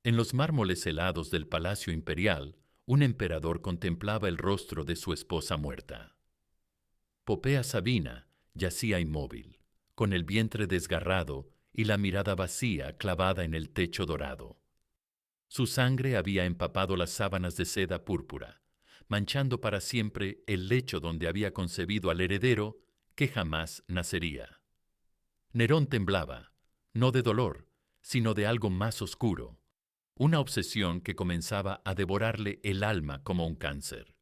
En los mármoles helados del Palacio Imperial, un emperador contemplaba el rostro de su esposa muerta. Popea Sabina yacía inmóvil, con el vientre desgarrado y la mirada vacía clavada en el techo dorado. Su sangre había empapado las sábanas de seda púrpura, manchando para siempre el lecho donde había concebido al heredero que jamás nacería. Nerón temblaba, no de dolor, sino de algo más oscuro, una obsesión que comenzaba a devorarle el alma como un cáncer.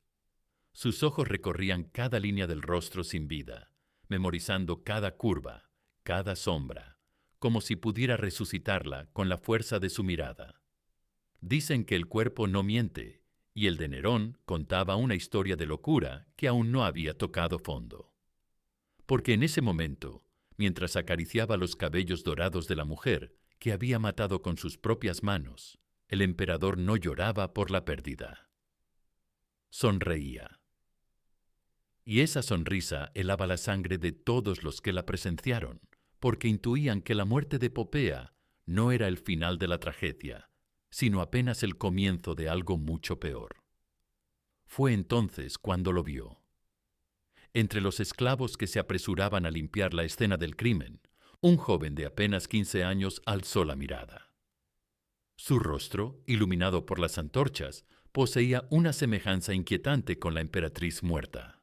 Sus ojos recorrían cada línea del rostro sin vida, memorizando cada curva, cada sombra, como si pudiera resucitarla con la fuerza de su mirada. Dicen que el cuerpo no miente, y el de Nerón contaba una historia de locura que aún no había tocado fondo. Porque en ese momento, mientras acariciaba los cabellos dorados de la mujer que había matado con sus propias manos, el emperador no lloraba por la pérdida. Sonreía. Y esa sonrisa helaba la sangre de todos los que la presenciaron, porque intuían que la muerte de Popea no era el final de la tragedia, sino apenas el comienzo de algo mucho peor. Fue entonces cuando lo vio. Entre los esclavos que se apresuraban a limpiar la escena del crimen, un joven de apenas 15 años alzó la mirada. Su rostro, iluminado por las antorchas, poseía una semejanza inquietante con la emperatriz muerta.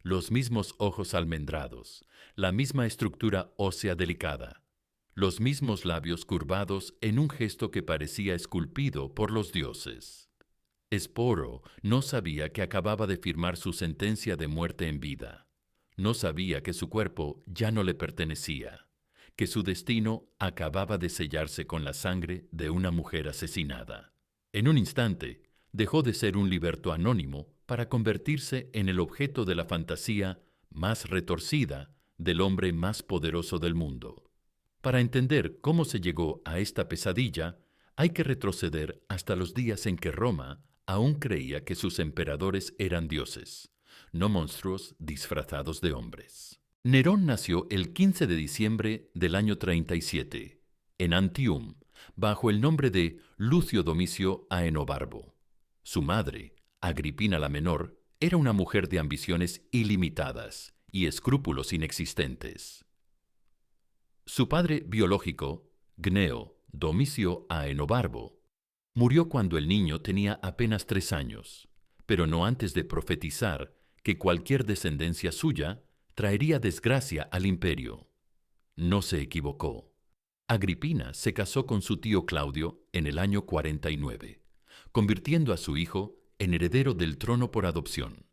Los mismos ojos almendrados, la misma estructura ósea delicada, los mismos labios curvados en un gesto que parecía esculpido por los dioses. Esporo no sabía que acababa de firmar su sentencia de muerte en vida. No sabía que su cuerpo ya no le pertenecía, que su destino acababa de sellarse con la sangre de una mujer asesinada. En un instante, dejó de ser un liberto anónimo para convertirse en el objeto de la fantasía más retorcida del hombre más poderoso del mundo. Para entender cómo se llegó a esta pesadilla, hay que retroceder hasta los días en que Roma aún creía que sus emperadores eran dioses, no monstruos disfrazados de hombres. Nerón nació el 15 de diciembre del año 37, en Antium, bajo el nombre de Lucio Domicio Aenobarbo. Su madre, Agripina la Menor, era una mujer de ambiciones ilimitadas y escrúpulos inexistentes. Su padre biológico, Gneo Domicio Aenobarbo, murió cuando el niño tenía apenas 3 años, pero no antes de profetizar que cualquier descendencia suya traería desgracia al imperio. No se equivocó. Agripina se casó con su tío Claudio en el año 49, convirtiendo a su hijo en heredero del trono por adopción.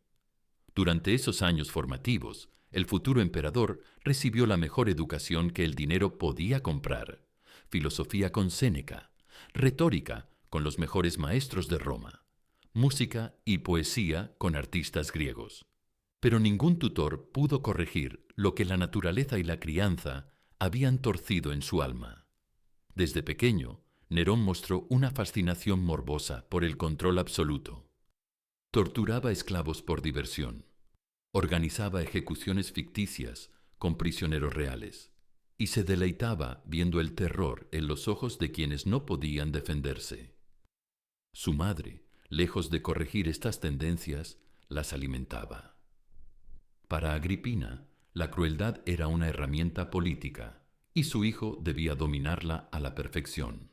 Durante esos años formativos, el futuro emperador recibió la mejor educación que el dinero podía comprar: filosofía con Séneca, retórica con los mejores maestros de Roma, música y poesía con artistas griegos. Pero ningún tutor pudo corregir lo que la naturaleza y la crianza habían torcido en su alma. Desde pequeño, Nerón mostró una fascinación morbosa por el control absoluto. Torturaba esclavos por diversión. Organizaba ejecuciones ficticias con prisioneros reales. Y se deleitaba viendo el terror en los ojos de quienes no podían defenderse. Su madre, lejos de corregir estas tendencias, las alimentaba. Para Agripina, la crueldad era una herramienta política, y su hijo debía dominarla a la perfección.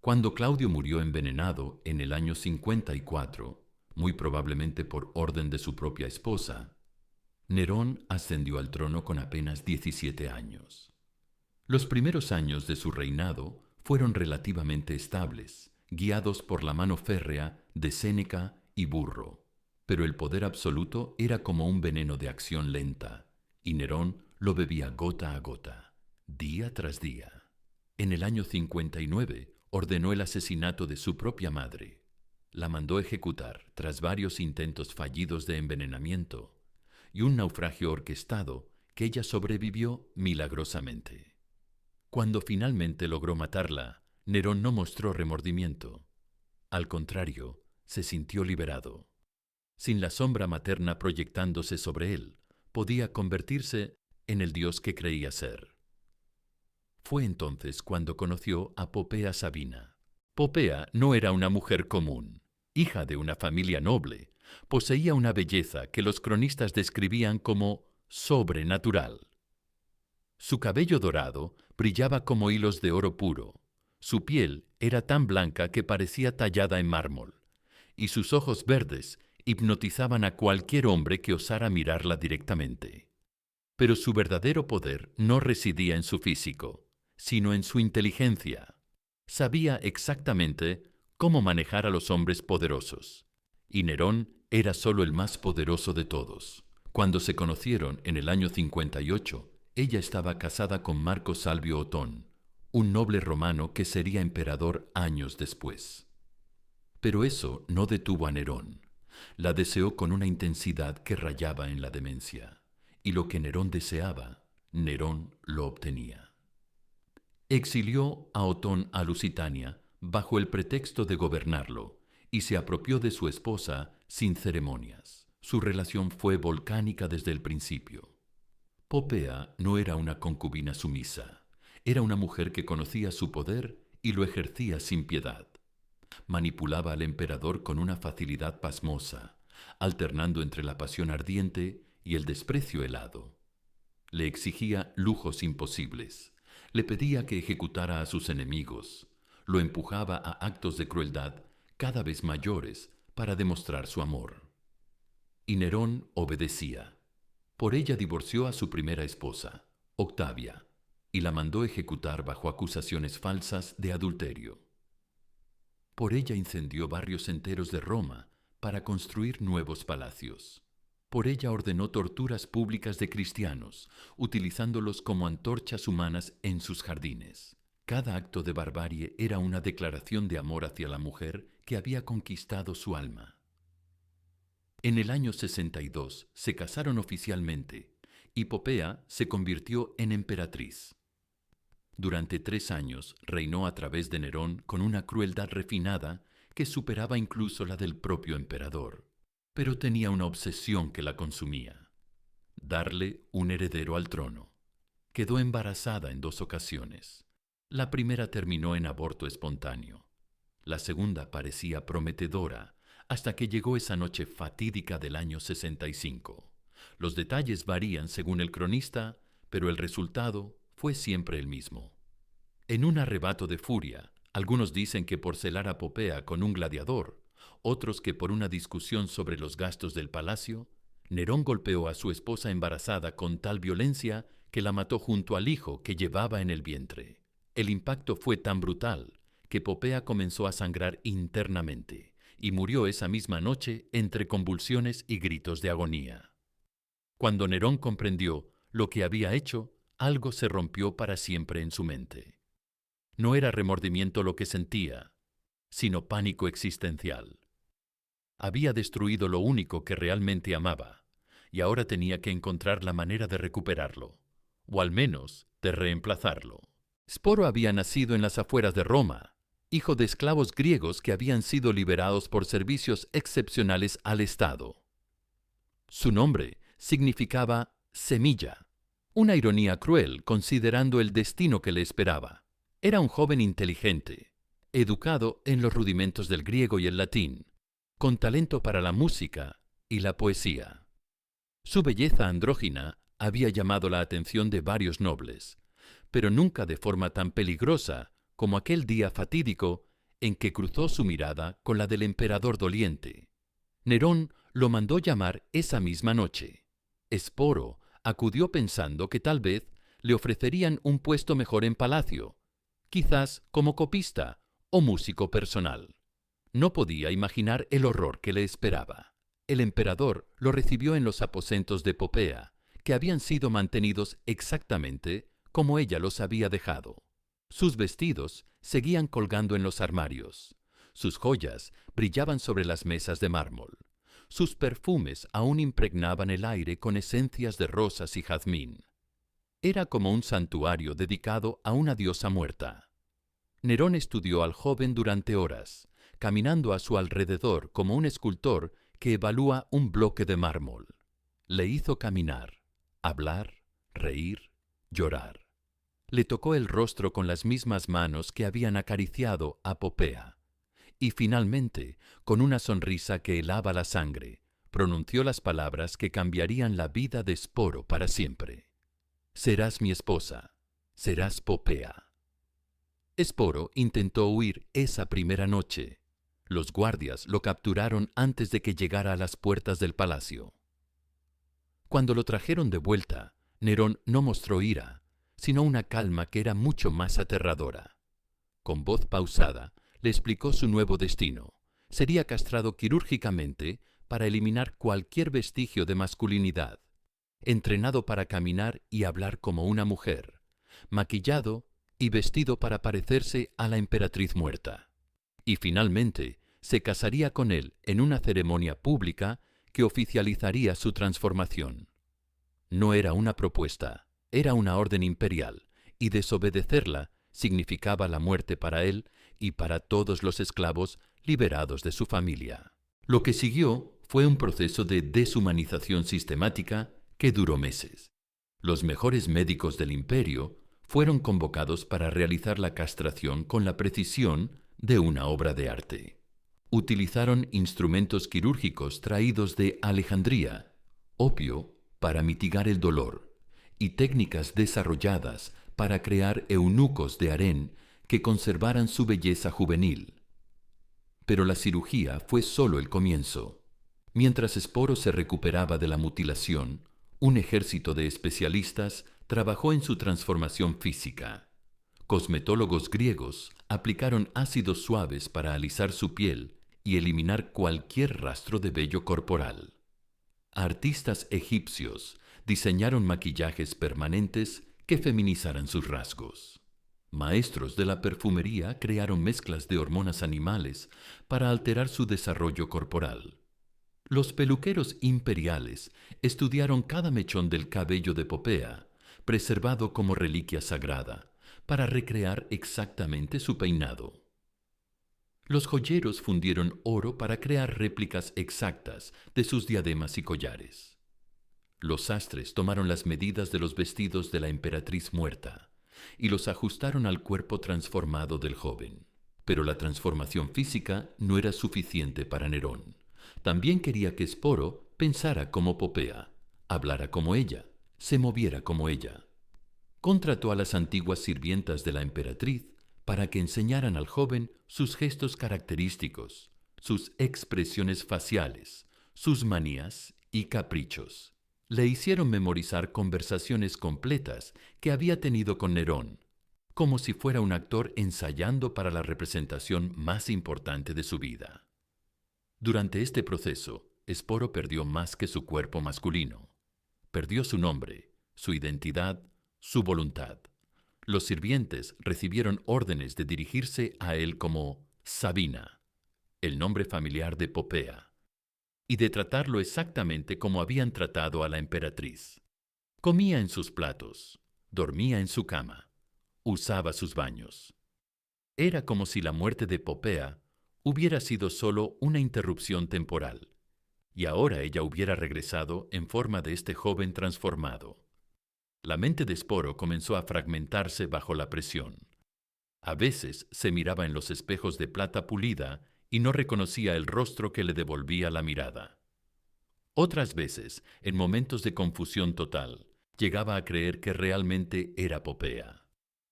Cuando Claudio murió envenenado en el año 54, muy probablemente por orden de su propia esposa, Nerón ascendió al trono con apenas 17 años. Los primeros años de su reinado fueron relativamente estables, guiados por la mano férrea de Séneca y Burro. Pero el poder absoluto era como un veneno de acción lenta, y Nerón lo bebía gota a gota, día tras día. En el año 59 ordenó el asesinato de su propia madre. La mandó ejecutar tras varios intentos fallidos de envenenamiento y un naufragio orquestado que ella sobrevivió milagrosamente. Cuando finalmente logró matarla, Nerón no mostró remordimiento. Al contrario, se sintió liberado. Sin la sombra materna proyectándose sobre él, podía convertirse en el dios que creía ser. Fue entonces cuando conoció a Popea Sabina. Popea no era una mujer común. Hija de una familia noble, poseía una belleza que los cronistas describían como sobrenatural. Su cabello dorado brillaba como hilos de oro puro. Su piel era tan blanca que parecía tallada en mármol, y sus ojos verdes hipnotizaban a cualquier hombre que osara mirarla directamente. Pero su verdadero poder no residía en su físico, sino en su inteligencia. Sabía exactamente cómo manejar a los hombres poderosos, y Nerón era solo el más poderoso de todos. Cuando se conocieron en el año 58, ella estaba casada con Marco Salvio Otón, un noble romano que sería emperador años después. Pero eso no detuvo a Nerón. La deseó con una intensidad que rayaba en la demencia, y lo que Nerón deseaba, Nerón lo obtenía. Exilió a Otón a Lusitania bajo el pretexto de gobernarlo y se apropió de su esposa sin ceremonias. Su relación fue volcánica desde el principio. Popea no era una concubina sumisa, era una mujer que conocía su poder y lo ejercía sin piedad. Manipulaba al emperador con una facilidad pasmosa, alternando entre la pasión ardiente y el desprecio helado. Le exigía lujos imposibles, le pedía que ejecutara a sus enemigos, lo empujaba a actos de crueldad cada vez mayores para demostrar su amor. Y Nerón obedecía. Por ella divorció a su primera esposa, Octavia, y la mandó ejecutar bajo acusaciones falsas de adulterio. Por ella incendió barrios enteros de Roma para construir nuevos palacios. Por ella ordenó torturas públicas de cristianos, utilizándolos como antorchas humanas en sus jardines. Cada acto de barbarie era una declaración de amor hacia la mujer que había conquistado su alma. En el año 62 se casaron oficialmente y Popea se convirtió en emperatriz. Durante 3 años reinó a través de Nerón con una crueldad refinada que superaba incluso la del propio emperador. Pero tenía una obsesión que la consumía: darle un heredero al trono. Quedó embarazada en 2 ocasiones. La primera terminó en aborto espontáneo. La segunda parecía prometedora hasta que llegó esa noche fatídica del año 65. Los detalles varían según el cronista, pero el resultado fue siempre el mismo. En un arrebato de furia, algunos dicen que por celar a Popea con un gladiador, otros que por una discusión sobre los gastos del palacio, Nerón golpeó a su esposa embarazada con tal violencia que la mató junto al hijo que llevaba en el vientre. El impacto fue tan brutal que Popea comenzó a sangrar internamente y murió esa misma noche entre convulsiones y gritos de agonía. Cuando Nerón comprendió lo que había hecho, algo se rompió para siempre en su mente. No era remordimiento lo que sentía, sino pánico existencial. Había destruido lo único que realmente amaba, y ahora tenía que encontrar la manera de recuperarlo, o al menos de reemplazarlo. Sporo había nacido en las afueras de Roma, hijo de esclavos griegos que habían sido liberados por servicios excepcionales al Estado. Su nombre significaba semilla, una ironía cruel considerando el destino que le esperaba. Era un joven inteligente, educado en los rudimentos del griego y el latín, con talento para la música y la poesía. Su belleza andrógina había llamado la atención de varios nobles, pero nunca de forma tan peligrosa como aquel día fatídico en que cruzó su mirada con la del emperador doliente. Nerón lo mandó llamar esa misma noche. Sporo acudió pensando que tal vez le ofrecerían un puesto mejor en palacio, quizás como copista o músico personal. No podía imaginar el horror que le esperaba. El emperador lo recibió en los aposentos de Popea, que habían sido mantenidos exactamente como ella los había dejado. Sus vestidos seguían colgando en los armarios. Sus joyas brillaban sobre las mesas de mármol. Sus perfumes aún impregnaban el aire con esencias de rosas y jazmín. Era como un santuario dedicado a una diosa muerta. Nerón estudió al joven durante horas, caminando a su alrededor como un escultor que evalúa un bloque de mármol. Le hizo caminar, hablar, reír, llorar. le tocó el rostro con las mismas manos que habían acariciado a Popea. Y finalmente, con una sonrisa que helaba la sangre, pronunció las palabras que cambiarían la vida de Sporo para siempre. «Serás mi esposa, serás Popea». Sporo intentó huir esa primera noche. Los guardias lo capturaron antes de que llegara a las puertas del palacio. Cuando lo trajeron de vuelta, Nerón no mostró ira, sino una calma que era mucho más aterradora. Con voz pausada, le explicó su nuevo destino. Sería castrado quirúrgicamente para eliminar cualquier vestigio de masculinidad, entrenado para caminar y hablar como una mujer, maquillado y vestido para parecerse a la emperatriz muerta. Y finalmente, se casaría con él en una ceremonia pública que oficializaría su transformación. No era una propuesta, era una orden imperial, y desobedecerla significaba la muerte para él y para todos los esclavos liberados de su familia. Lo que siguió fue un proceso de deshumanización sistemática que duró meses. Los mejores médicos del imperio fueron convocados para realizar la castración con la precisión de una obra de arte. Utilizaron instrumentos quirúrgicos traídos de Alejandría, opio para mitigar el dolor, y técnicas desarrolladas para crear eunucos de harén que conservaran su belleza juvenil. Pero la cirugía fue solo el comienzo. Mientras Sporo se recuperaba de la mutilación, un ejército de especialistas trabajó en su transformación física. Cosmetólogos griegos aplicaron ácidos suaves para alisar su piel y eliminar cualquier rastro de vello corporal. Artistas egipcios diseñaron maquillajes permanentes que feminizaran sus rasgos. Maestros de la perfumería crearon mezclas de hormonas animales para alterar su desarrollo corporal. Los peluqueros imperiales estudiaron cada mechón del cabello de Popea, preservado como reliquia sagrada, para recrear exactamente su peinado. Los joyeros fundieron oro para crear réplicas exactas de sus diademas y collares. Los sastres tomaron las medidas de los vestidos de la emperatriz muerta y los ajustaron al cuerpo transformado del joven. Pero la transformación física no era suficiente para Nerón. También quería que Sporo pensara como Popea, hablara como ella, se moviera como ella. Contrató a las antiguas sirvientas de la emperatriz para que enseñaran al joven sus gestos característicos, sus expresiones faciales, sus manías y caprichos. Le hicieron memorizar conversaciones completas que había tenido con Nerón, como si fuera un actor ensayando para la representación más importante de su vida. Durante este proceso, Sporo perdió más que su cuerpo masculino. Perdió su nombre, su identidad, su voluntad. Los sirvientes recibieron órdenes de dirigirse a él como Sabina, el nombre familiar de Popea, y de tratarlo exactamente como habían tratado a la emperatriz. Comía en sus platos, dormía en su cama, usaba sus baños. Era como si la muerte de Popea hubiera sido solo una interrupción temporal, y ahora ella hubiera regresado en forma de este joven transformado. La mente de Sporo comenzó a fragmentarse bajo la presión. A veces se miraba en los espejos de plata pulida y no reconocía el rostro que le devolvía la mirada. Otras veces, en momentos de confusión total, llegaba a creer que realmente era Popea,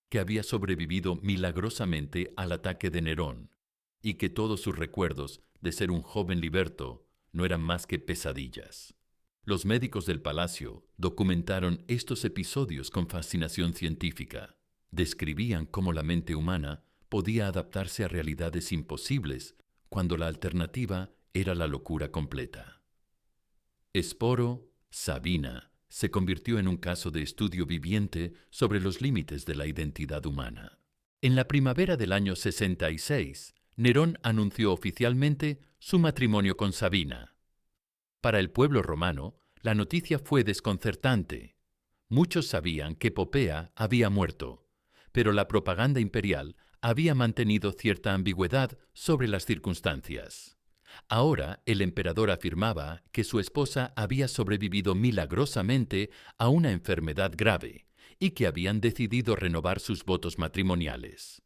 que había sobrevivido milagrosamente al ataque de Nerón y que todos sus recuerdos de ser un joven liberto no eran más que pesadillas. Los médicos del palacio documentaron estos episodios con fascinación científica. Describían cómo la mente humana podía adaptarse a realidades imposibles cuando la alternativa era la locura completa. Sporo, Sabina, se convirtió en un caso de estudio viviente sobre los límites de la identidad humana. En la primavera del año 66, Nerón anunció oficialmente su matrimonio con Sabina. Para el pueblo romano, la noticia fue desconcertante. Muchos sabían que Popea había muerto, pero la propaganda imperial había mantenido cierta ambigüedad sobre las circunstancias. Ahora el emperador afirmaba que su esposa había sobrevivido milagrosamente a una enfermedad grave y que habían decidido renovar sus votos matrimoniales.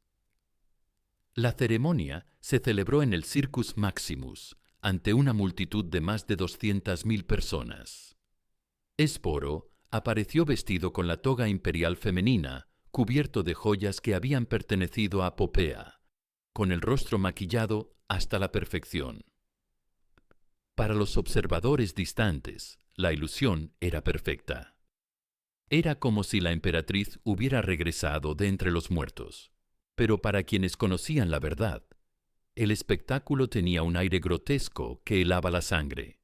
La ceremonia se celebró en el Circus Maximus, ante una multitud de más de 200.000 personas. Esporo apareció vestido con la toga imperial femenina, cubierto de joyas que habían pertenecido a Popea, con el rostro maquillado hasta la perfección. Para los observadores distantes, la ilusión era perfecta. Era como si la emperatriz hubiera regresado de entre los muertos. Pero para quienes conocían la verdad, el espectáculo tenía un aire grotesco que helaba la sangre.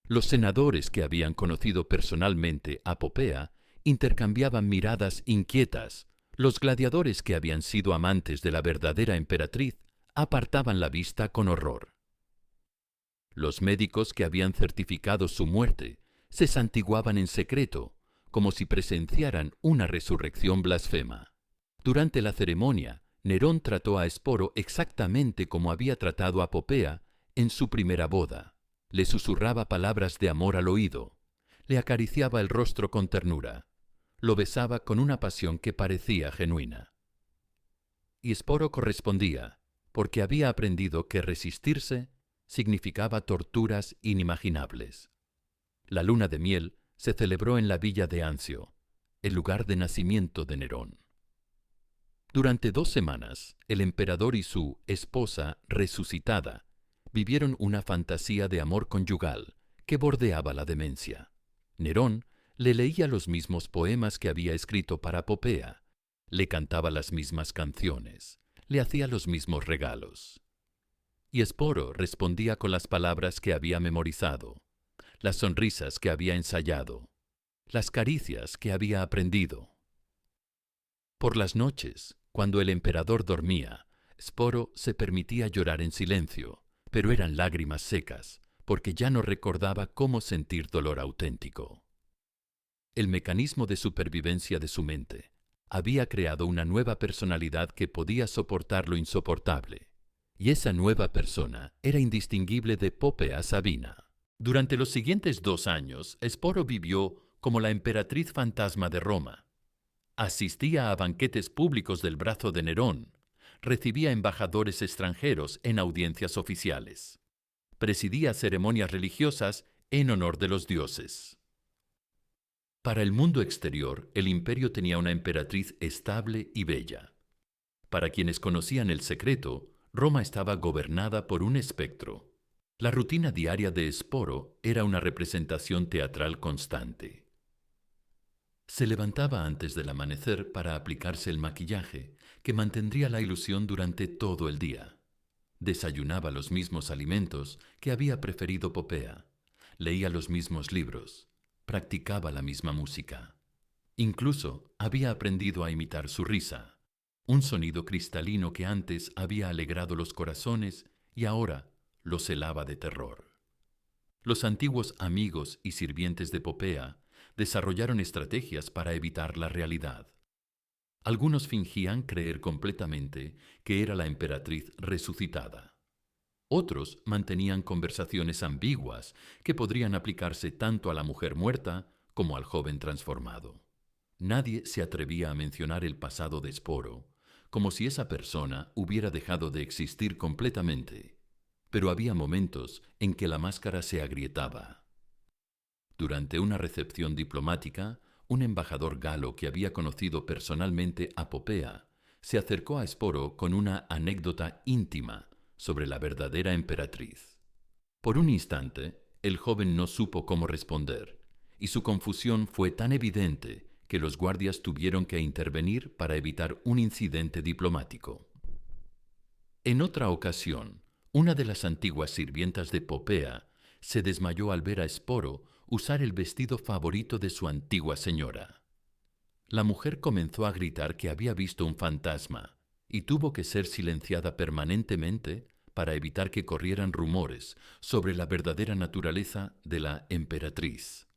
Los senadores que habían conocido personalmente a Popea intercambiaban miradas inquietas. Los gladiadores que habían sido amantes de la verdadera emperatriz apartaban la vista con horror. Los médicos que habían certificado su muerte se santiguaban en secreto, como si presenciaran una resurrección blasfema. Durante la ceremonia, Nerón trató a Esporo exactamente como había tratado a Popea en su primera boda. Le susurraba palabras de amor al oído, le acariciaba el rostro con ternura, lo besaba con una pasión que parecía genuina. Y Esporo correspondía, porque había aprendido que resistirse significaba torturas inimaginables. La luna de miel se celebró en la villa de Ancio, el lugar de nacimiento de Nerón. Durante 2 semanas, el emperador y su esposa resucitada vivieron una fantasía de amor conyugal que bordeaba la demencia. Nerón le leía los mismos poemas que había escrito para Popea, le cantaba las mismas canciones, le hacía los mismos regalos. Y Esporo respondía con las palabras que había memorizado, las sonrisas que había ensayado, las caricias que había aprendido. Por las noches, cuando el emperador dormía, Esporo se permitía llorar en silencio, pero eran lágrimas secas, porque ya no recordaba cómo sentir dolor auténtico. El mecanismo de supervivencia de su mente había creado una nueva personalidad que podía soportar lo insoportable, y esa nueva persona era indistinguible de Popea Sabina. Durante los siguientes 2 años, Esporo vivió como la emperatriz fantasma de Roma. Asistía a banquetes públicos del brazo de Nerón, recibía embajadores extranjeros en audiencias oficiales, presidía ceremonias religiosas en honor de los dioses. Para el mundo exterior, el imperio tenía una emperatriz estable y bella. Para quienes conocían el secreto, Roma estaba gobernada por un espectro. La rutina diaria de Esporo era una representación teatral constante. Se levantaba antes del amanecer para aplicarse el maquillaje, que mantendría la ilusión durante todo el día. Desayunaba los mismos alimentos que había preferido Popea, leía los mismos libros, practicaba la misma música. Incluso había aprendido a imitar su risa, un sonido cristalino que antes había alegrado los corazones y ahora los helaba de terror. Los antiguos amigos y sirvientes de Popea desarrollaron estrategias para evitar la realidad. Algunos fingían creer completamente que era la emperatriz resucitada. Otros mantenían conversaciones ambiguas que podrían aplicarse tanto a la mujer muerta como al joven transformado. Nadie se atrevía a mencionar el pasado de Esporo, como si esa persona hubiera dejado de existir completamente, pero había momentos en que la máscara se agrietaba. Durante una recepción diplomática, un embajador galo que había conocido personalmente a Popea se acercó a Esporo con una anécdota íntima sobre la verdadera emperatriz. Por un instante, el joven no supo cómo responder, y su confusión fue tan evidente que los guardias tuvieron que intervenir para evitar un incidente diplomático. En otra ocasión, una de las antiguas sirvientas de Popea se desmayó al ver a Esporo usar el vestido favorito de su antigua señora. La mujer comenzó a gritar que había visto un fantasma y tuvo que ser silenciada permanentemente para evitar que corrieran rumores sobre la verdadera naturaleza de la emperatriz.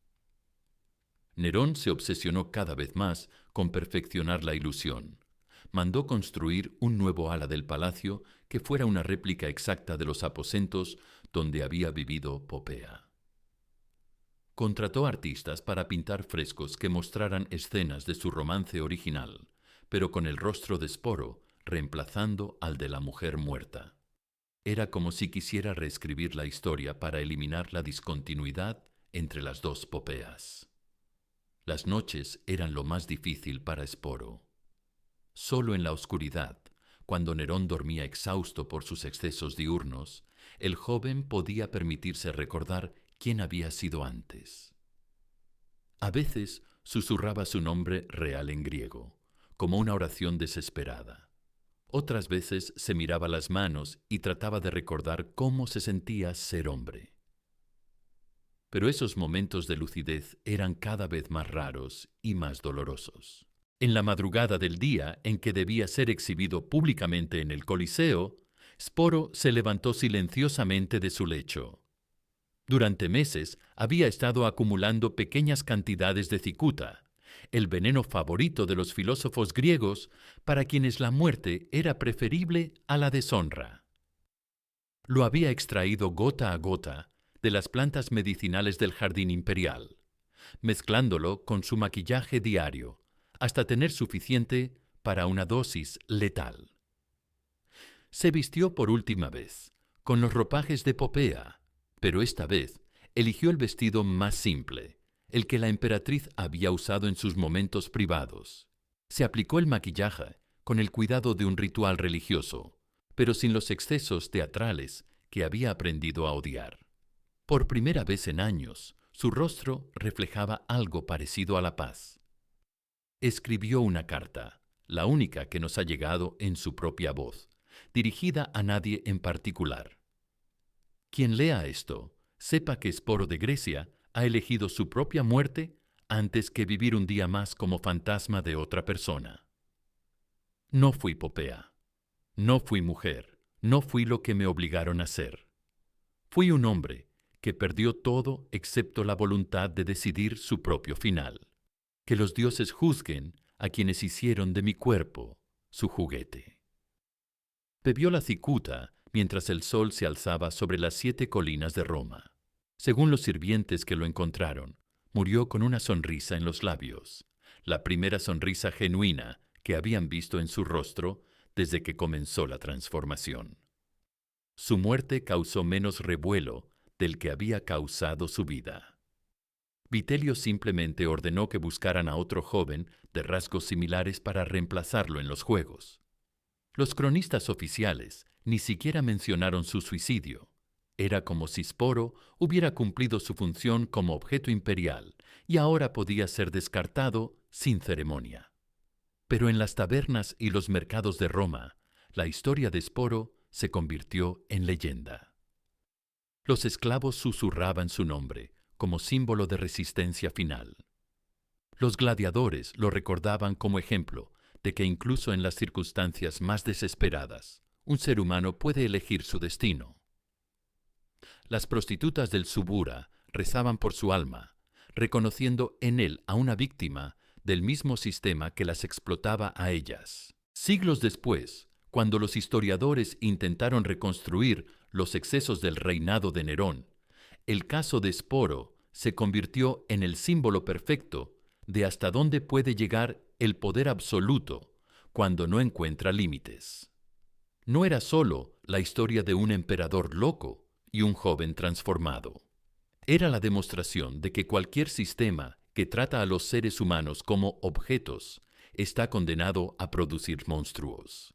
Nerón se obsesionó cada vez más con perfeccionar la ilusión. Mandó construir un nuevo ala del palacio que fuera una réplica exacta de los aposentos donde había vivido Popea. Contrató artistas para pintar frescos que mostraran escenas de su romance original, pero con el rostro de Sporo reemplazando al de la mujer muerta. Era como si quisiera reescribir la historia para eliminar la discontinuidad entre las dos Popeas. Las noches eran lo más difícil para Sporo. Solo en la oscuridad, cuando Nerón dormía exhausto por sus excesos diurnos, el joven podía permitirse recordar quién había sido antes. A veces susurraba su nombre real en griego, como una oración desesperada. Otras veces se miraba las manos y trataba de recordar cómo se sentía ser hombre. Pero esos momentos de lucidez eran cada vez más raros y más dolorosos. En la madrugada del día en que debía ser exhibido públicamente en el Coliseo, Sporo se levantó silenciosamente de su lecho. Durante meses había estado acumulando pequeñas cantidades de cicuta, el veneno favorito de los filósofos griegos para quienes la muerte era preferible a la deshonra. Lo había extraído gota a gota de las plantas medicinales del jardín imperial, mezclándolo con su maquillaje diario, hasta tener suficiente para una dosis letal. Se vistió por última vez, con los ropajes de Popea, pero esta vez eligió el vestido más simple, el que la emperatriz había usado en sus momentos privados. Se aplicó el maquillaje con el cuidado de un ritual religioso, pero sin los excesos teatrales que había aprendido a odiar. Por primera vez en años, su rostro reflejaba algo parecido a la paz. Escribió una carta, la única que nos ha llegado en su propia voz, dirigida a nadie en particular. Quien lea esto, sepa que Sporo de Grecia ha elegido su propia muerte antes que vivir un día más como fantasma de otra persona. No fui Popea, no fui mujer, no fui lo que me obligaron a ser. Fui un hombre que perdió todo excepto la voluntad de decidir su propio final. Que los dioses juzguen a quienes hicieron de mi cuerpo su juguete. Bebió la cicuta mientras el sol se alzaba sobre las 7 colinas de Roma. Según los sirvientes que lo encontraron, murió con una sonrisa en los labios, la primera sonrisa genuina que habían visto en su rostro desde que comenzó la transformación. Su muerte causó menos revuelo del que había causado su vida. Vitelio simplemente ordenó que buscaran a otro joven de rasgos similares para reemplazarlo en los juegos. Los cronistas oficiales ni siquiera mencionaron su suicidio. Era como si Sporo hubiera cumplido su función como objeto imperial y ahora podía ser descartado sin ceremonia. Pero en las tabernas y los mercados de Roma, la historia de Sporo se convirtió en leyenda. Los esclavos susurraban su nombre como símbolo de resistencia final. Los gladiadores lo recordaban como ejemplo de que incluso en las circunstancias más desesperadas, un ser humano puede elegir su destino. Las prostitutas del Subura rezaban por su alma, reconociendo en él a una víctima del mismo sistema que las explotaba a ellas. Siglos después, cuando los historiadores intentaron reconstruir los excesos del reinado de Nerón, el caso de Sporo se convirtió en el símbolo perfecto de hasta dónde puede llegar el poder absoluto cuando no encuentra límites. No era solo la historia de un emperador loco y un joven transformado. Era la demostración de que cualquier sistema que trata a los seres humanos como objetos está condenado a producir monstruos.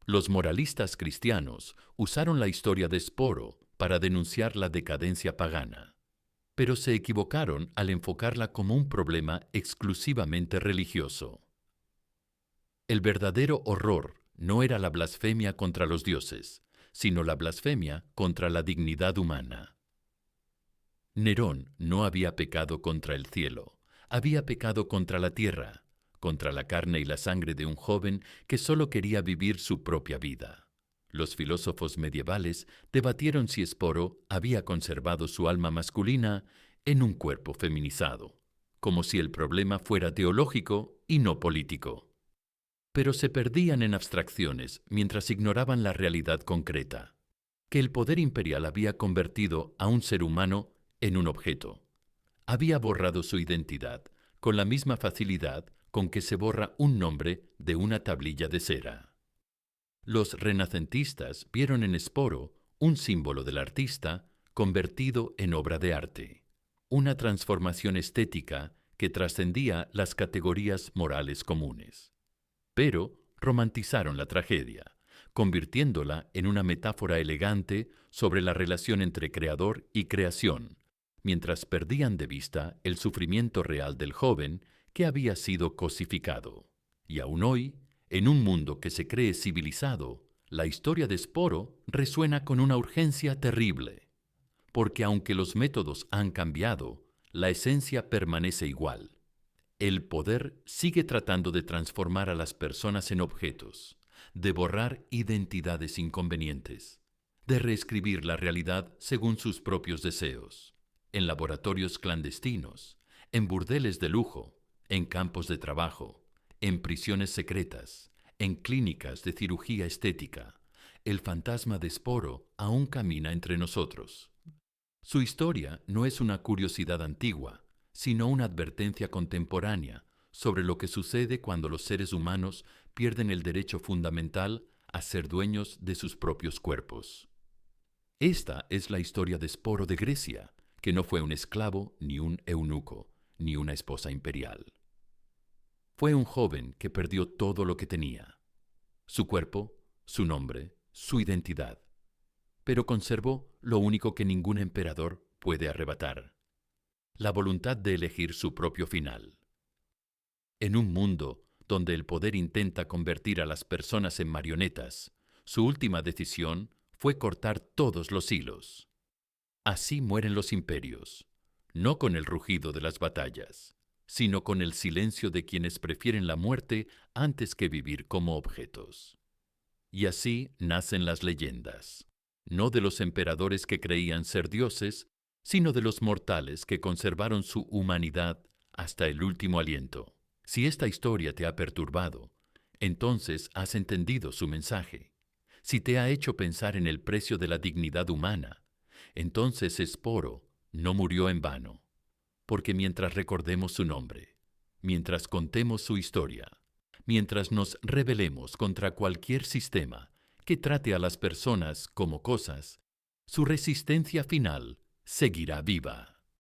Los moralistas cristianos usaron la historia de Sporo para denunciar la decadencia pagana, pero se equivocaron al enfocarla como un problema exclusivamente religioso. El verdadero horror no era la blasfemia contra los dioses, sino la blasfemia contra la dignidad humana. Nerón no había pecado contra el cielo, había pecado contra la tierra, contra la carne y la sangre de un joven que solo quería vivir su propia vida. Los filósofos medievales debatieron si Sporo había conservado su alma masculina en un cuerpo feminizado, como si el problema fuera teológico y no político. Pero se perdían en abstracciones mientras ignoraban la realidad concreta, que el poder imperial había convertido a un ser humano en un objeto, había borrado su identidad con la misma facilidad con que se borra un nombre de una tablilla de cera. Los renacentistas vieron en Sporo un símbolo del artista convertido en obra de arte, una transformación estética que trascendía las categorías morales comunes. Pero romantizaron la tragedia, convirtiéndola en una metáfora elegante sobre la relación entre creador y creación, mientras perdían de vista el sufrimiento real del joven que había sido cosificado. Y aún hoy, en un mundo que se cree civilizado, la historia de Sporo resuena con una urgencia terrible, porque aunque los métodos han cambiado, la esencia permanece igual. El poder sigue tratando de transformar a las personas en objetos, de borrar identidades inconvenientes, de reescribir la realidad según sus propios deseos, en laboratorios clandestinos, en burdeles de lujo, en campos de trabajo, en prisiones secretas, en clínicas de cirugía estética. El fantasma de Sporo aún camina entre nosotros. Su historia no es una curiosidad antigua, sino una advertencia contemporánea sobre lo que sucede cuando los seres humanos pierden el derecho fundamental a ser dueños de sus propios cuerpos. Esta es la historia de Sporo de Grecia, que no fue un esclavo, ni un eunuco, ni una esposa imperial. Fue un joven que perdió todo lo que tenía: su cuerpo, su nombre, su identidad, pero conservó lo único que ningún emperador puede arrebatar: la voluntad de elegir su propio final. En un mundo donde el poder intenta convertir a las personas en marionetas, su última decisión fue cortar todos los hilos. Así mueren los imperios, no con el rugido de las batallas, sino con el silencio de quienes prefieren la muerte antes que vivir como objetos. Y así nacen las leyendas, no de los emperadores que creían ser dioses, sino de los mortales que conservaron su humanidad hasta el último aliento. Si esta historia te ha perturbado, entonces has entendido su mensaje. Si te ha hecho pensar en el precio de la dignidad humana, entonces Sporo no murió en vano, porque mientras recordemos su nombre, mientras contemos su historia, mientras nos rebelemos contra cualquier sistema que trate a las personas como cosas, su resistencia final seguirá viva.